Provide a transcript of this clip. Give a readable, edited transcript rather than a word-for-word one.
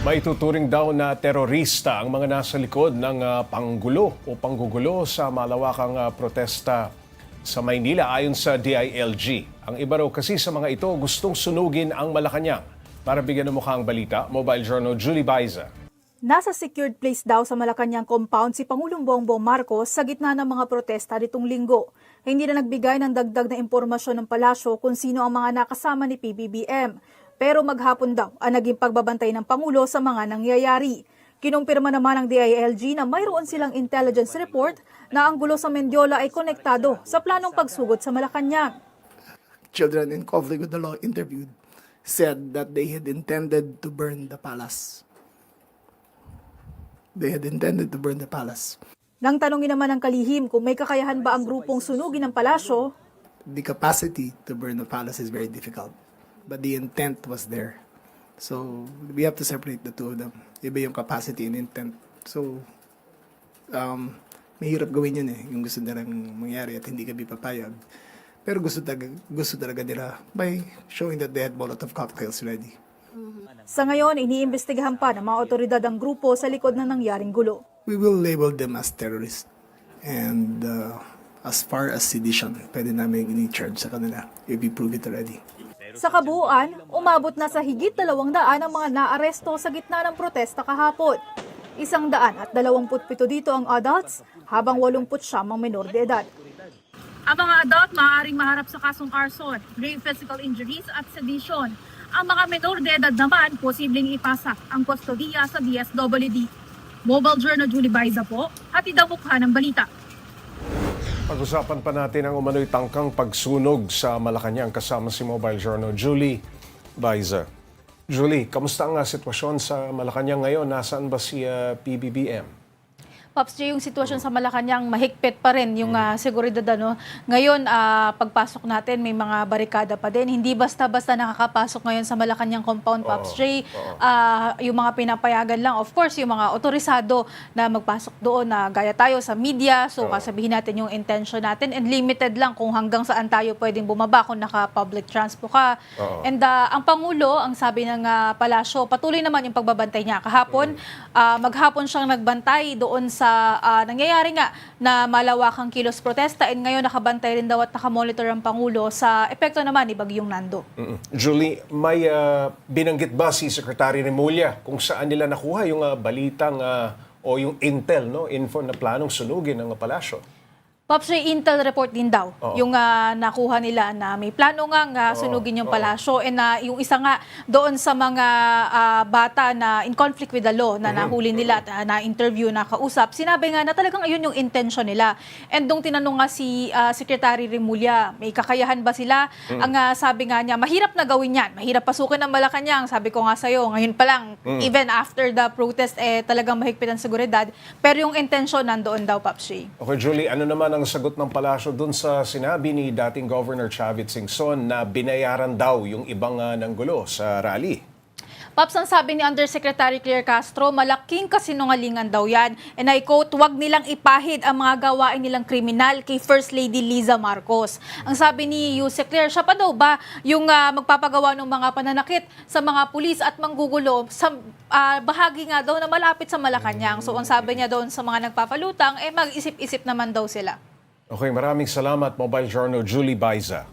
Maituturing daw na terorista ang mga nasa likod ng panggulo o panggugulo sa malawakang protesta sa Maynila ayon sa DILG. Ang iba raw kasi sa mga ito gustong sunugin ang Malacanang. Para bigyan ng mukha ang balita, Mobile Journal Julie Baiza. Nasa secured place daw sa Malacanang compound si Pangulong Bongbong Marcos sa gitna ng mga protesta nitong linggo. Hindi na nagbigay ng dagdag na impormasyon ng palasyo kung sino ang mga nakasama ni PBBM. Pero maghapon daw ang naging pagbabantay ng Pangulo sa mga nangyayari. Kinumpirma naman ng DILG na mayroon silang intelligence report na ang gulo sa Mendiola ay konektado sa planong pagsugod sa Malacanang. Children in conflict with the law interviewed said that they had intended to burn the palace. They had intended to burn the palace. Nang tanongin naman ng kalihim kung may kakayahan ba ang grupong sunugin ng palasyo, The capacity to burn the palace is very difficult, but the intent was there. So we have to separate the two of them. Iba yung capacity and intent. So mahirap gawin yun yung gusto nilang mangyari at hindi kami papayag. Pero gusto talaga nila by showing that they had Molotov cocktails ready. sa ngayon iniimbestigahan pa ng mga otoridad ang grupo sa likod ng nangyaring gulo. We will label them as terrorists. And as far as sedition, pwede namin i-charge sa kanila if we prove it already. Sa kabuuan, umabot na sa higit 200 ang mga naaresto sa gitna ng protesta kahapon. 127 dito ang adults, habang 89 ang menor de edad. Ang mga adult maaaring maharap sa kasong arson, grave physical injuries at sedition. Ang mga menor de edad naman posibleng ipasak ang kustodiya sa DSWD. Mobile Journal Julie Baiza po, hatid ang mukha ng balita. Pag-usapan pa natin ang umano'y tangkang pagsunog sa Malacanang kasama si Mobile Journal Julie Baiza. Julie, kamusta ang sitwasyon sa Malacanang ngayon? Nasaan ba si PBBM? Pops J, yung sitwasyon sa Malacanang, mahigpit pa rin yung seguridad. Ngayon, pagpasok natin, may mga barikada pa din. Hindi basta-basta nakakapasok ngayon sa Malacanang compound, Pops J. Yung mga pinapayagan lang, of course, yung mga otorisado na magpasok doon na gaya tayo sa media. So, kasabihin natin yung intention natin. And limited lang kung hanggang saan tayo pwedeng bumaba kung naka-public transport ka. And ang Pangulo, ang sabi ng palasyo, patuloy naman yung pagbabantay niya. Kahapon, maghapon siyang nagbantay doon sa nangyayari nga na malawakang kilos protesta, and ngayon nakabantay rin daw at nakamonitor ang Pangulo sa epekto naman ni Bagyong Nando. Julie, may binanggit ba si Secretary Remulla kung saan nila nakuha yung balitang o yung intel, info na planong sunugin ng palasyo? Pops, intel report din daw yung nakuha nila na may plano nga sunugin yung palasyo, and yung isa nga doon sa mga bata na in conflict with the law na nahuli nila at na-interview, na kausap, sinabi nga na talagang ayun yung intention nila. And nung tinanong nga si Secretary Remulla, may kakayahan ba sila? Ang sabi nga niya, mahirap na gawin yan. Mahirap pasukin ng Malacanang. Sabi ko nga sa'yo, ngayon pa lang, even after the protest, talagang mahigpit ang seguridad. Pero yung intention nandoon daw, Pops J. Okay, Julie, ano naman ang sagot ng palasyo dun sa sinabi ni dating Governor Chavit Singson na binayaran daw yung ibang nanggulo sa rally? Pops, ang sabi ni Undersecretary Claire Castro, malaking kasinungalingan daw yan. And I quote, "Huwag nilang ipahid ang mga gawain nilang kriminal kay First Lady Liza Marcos." Ang sabi ni Yusek Claire, siya pa daw ba yung magpapagawa ng mga pananakit sa mga pulis at manggugulo sa bahagi nga daw na malapit sa Malacanang. So ang sabi niya doon sa mga nagpapalutang, mag-isip-isip naman daw sila. Okay, maraming salamat, Mobile Journal Julie Baiza.